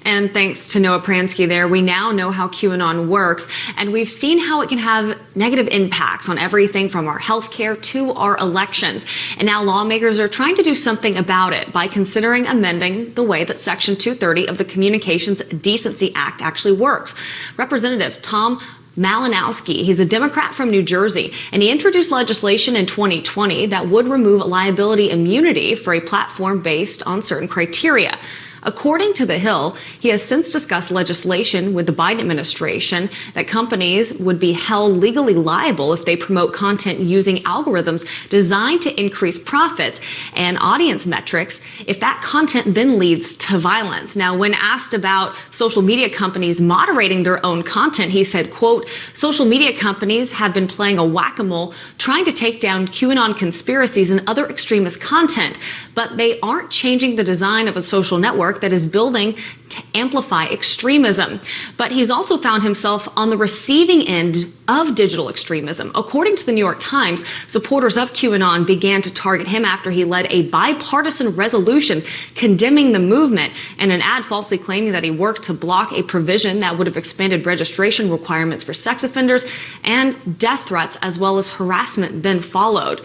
And thanks to Noah Pransky there, we now know how QAnon works, and we've seen how it can have negative impacts on everything from our healthcare to our elections. And now lawmakers are trying to do something about it by considering amending the way that Section 230 of the Communications Decency Act actually works. Representative Tom Malinowski, he's a Democrat from New Jersey, and he introduced legislation in 2020 that would remove liability immunity for a platform based on certain criteria. According to The Hill, he has since discussed legislation with the Biden administration that companies would be held legally liable if they promote content using algorithms designed to increase profits and audience metrics if that content then leads to violence. Now, when asked about social media companies moderating their own content, he said, quote, "Social media companies have been playing a whack-a-mole trying to take down QAnon conspiracies and other extremist content, but they aren't changing the design of a social network that is building to amplify extremism." But he's also found himself on the receiving end of digital extremism. According to the New York Times, supporters of QAnon began to target him after he led a bipartisan resolution condemning the movement, and an ad falsely claiming that he worked to block a provision that would have expanded registration requirements for sex offenders, and death threats as well as harassment then followed.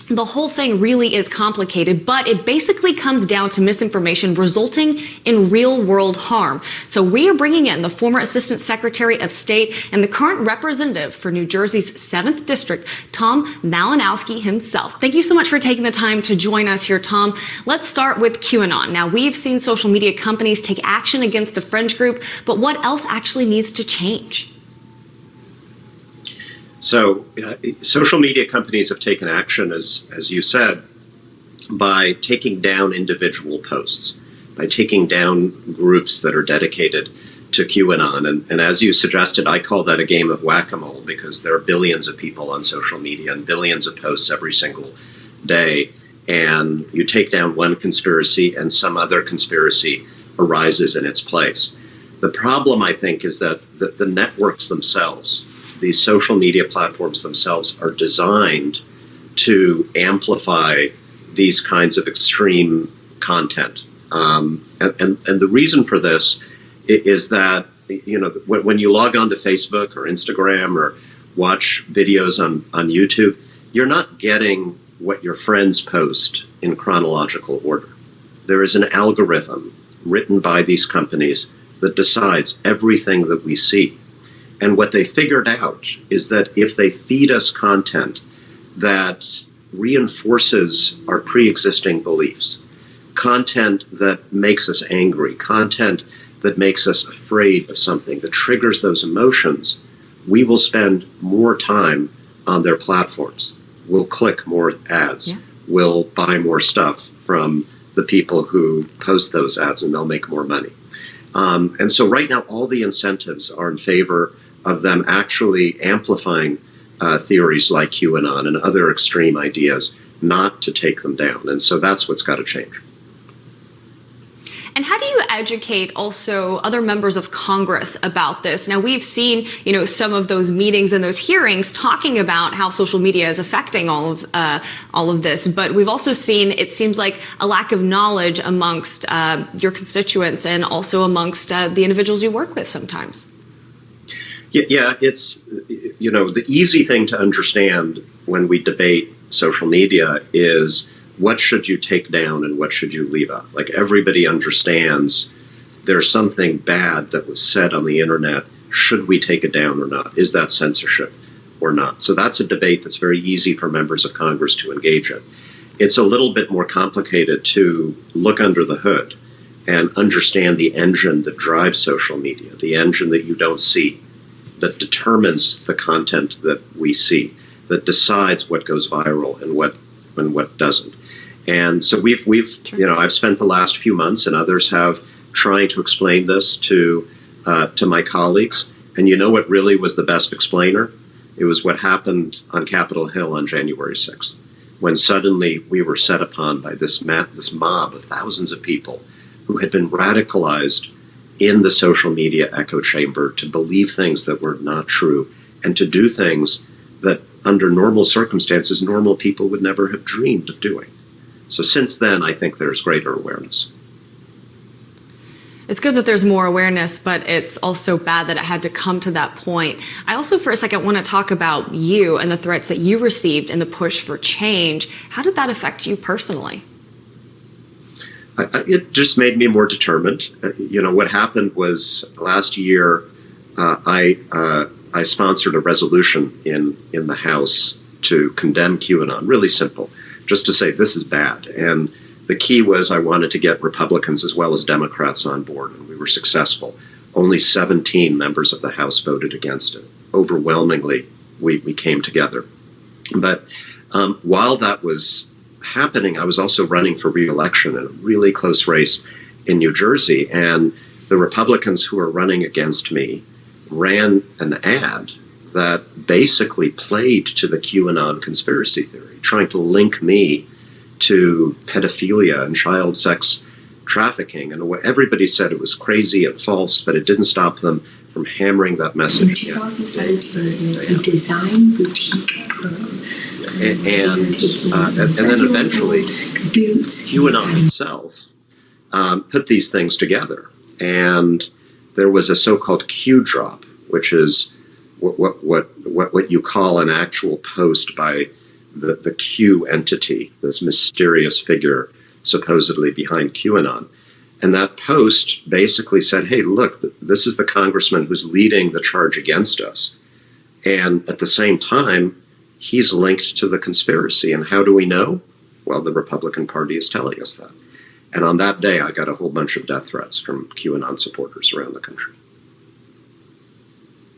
The whole thing really is complicated, but it basically comes down to misinformation resulting in real-world harm. So we are bringing in the former Assistant Secretary of State and the current representative for New Jersey's 7th District, Tom Malinowski himself. Thank you so much for taking the time to join us here, Tom. Let's start with QAnon. Now, we've seen social media companies take action against the fringe group, but what else actually needs to change? So social media companies have taken action, as you said, by taking down individual posts, by taking down groups that are dedicated to QAnon. And as you suggested, I call that a game of whack-a-mole because there are billions of people on social media and billions of posts every single day. And you take down one conspiracy and some other conspiracy arises in its place. The problem, I think, is that the networks themselves, these social media platforms themselves, are designed to amplify these kinds of extreme content. And the reason for this is that, you know, when you log on to Facebook or Instagram or watch videos on YouTube, you're not getting what your friends post in chronological order. There is an algorithm written by these companies that decides everything that we see. And what they figured out is that if they feed us content that reinforces our pre-existing beliefs, content that makes us angry, content that makes us afraid of something, that triggers those emotions, we will spend more time on their platforms. We'll click more ads. Yeah. We'll buy more stuff from the people who post those ads, and they'll make more money. And so right now, all the incentives are in favor of them actually amplifying theories like QAnon and other extreme ideas, not to take them down. And so that's what's got to change. And how do you educate also other members of Congress about this? Now, we've seen, you know, some of those meetings and those hearings talking about how social media is affecting all of this, but we've also seen, it seems like, a lack of knowledge amongst your constituents and also amongst the individuals you work with sometimes. Yeah, it's, you know, the easy thing to understand when we debate social media is what should you take down and what should you leave out? Like, everybody understands there's something bad that was said on the internet. Should we take it down or not? Is that censorship or not? So that's a debate that's very easy for members of Congress to engage in. It's a little bit more complicated to look under the hood and understand the engine that drives social media, the engine that you don't see, that determines the content that we see, that decides what goes viral and what doesn't. And so we've you know, I've spent the last few months, and others have, trying to explain this to my colleagues. And you know what really was the best explainer? It was what happened on Capitol Hill on January 6th, when suddenly we were set upon by this mob of thousands of people who had been radicalized in the social media echo chamber to believe things that were not true and to do things that under normal circumstances, normal people would never have dreamed of doing. So since then, I think there's greater awareness. It's good that there's more awareness, but it's also bad that it had to come to that point. I also, for a second, want to talk about you and the threats that you received and the push for change. How did that affect you personally? It just made me more determined. What happened was last year, I sponsored a resolution in the House to condemn QAnon. Really simple, just to say this is bad. And the key was I wanted to get Republicans as well as Democrats on board, and we were successful. Only 17 members of the House voted against it. Overwhelmingly, we came together. But while that was happening, I was also running for re-election in a really close race in New Jersey, and the Republicans who were running against me ran an ad that basically played to the QAnon conspiracy theory, trying to link me to pedophilia and child sex trafficking. And everybody said it was crazy and false, but it didn't stop them from hammering that message. In 2017, it's a design boutique firm. And then eventually, QAnon itself put these things together. And there was a so-called Q drop, which is what you call an actual post by the Q entity, this mysterious figure supposedly behind QAnon. And that post basically said, hey, look, this is the congressman who's leading the charge against us. And at the same time, he's linked to the conspiracy. And how do we know? Well, the Republican Party is telling us that. And on that day, I got a whole bunch of death threats from QAnon supporters around the country.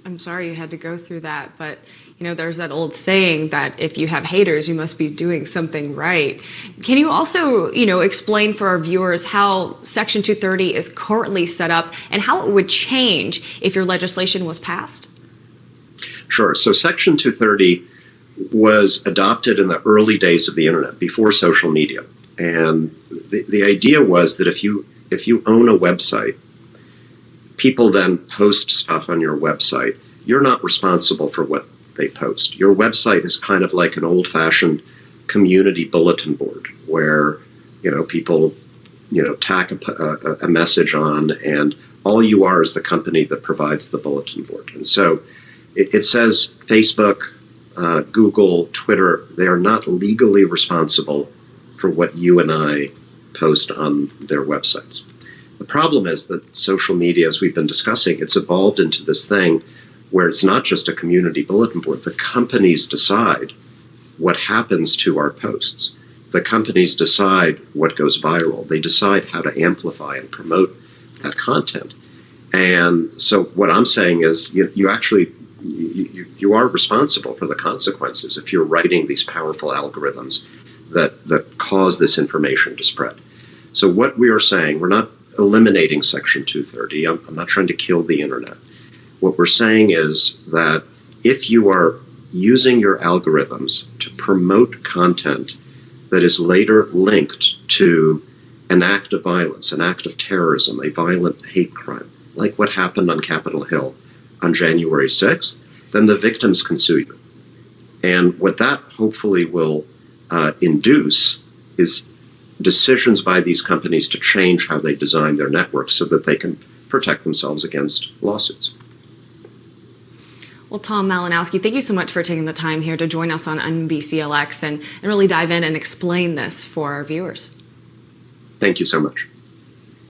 I'm sorry you had to go through that, but there's that old saying that if you have haters, you must be doing something right. Can you also, explain for our viewers how Section 230 is currently set up and how it would change if your legislation was passed? Sure. So Section 230 was adopted in the early days of the internet, before social media. And the idea was that if you own a website, people then post stuff on your website. You're not responsible for what they post. Your website is kind of like an old-fashioned community bulletin board where people tack a message on, and all you are is the company that provides the bulletin board. And so it says Facebook, Google, Twitter, they are not legally responsible for what you and I post on their websites. The problem is that social media, as we've been discussing, it's evolved into this thing where it's not just a community bulletin board. The companies decide what happens to our posts. The companies decide what goes viral. They decide how to amplify and promote that content. And so what I'm saying is you are responsible for the consequences if you're writing these powerful algorithms that cause this information to spread. So what we are saying, we're not eliminating Section 230. I'm not trying to kill the internet. What we're saying is that if you are using your algorithms to promote content that is later linked to an act of violence, an act of terrorism, a violent hate crime, like what happened on Capitol Hill on January 6th, then the victims can sue you. And what that hopefully will induce is decisions by these companies to change how they design their networks so that they can protect themselves against lawsuits. Well, Tom Malinowski, thank you so much for taking the time here to join us on NBC LX and really dive in and explain this for our viewers. Thank you so much.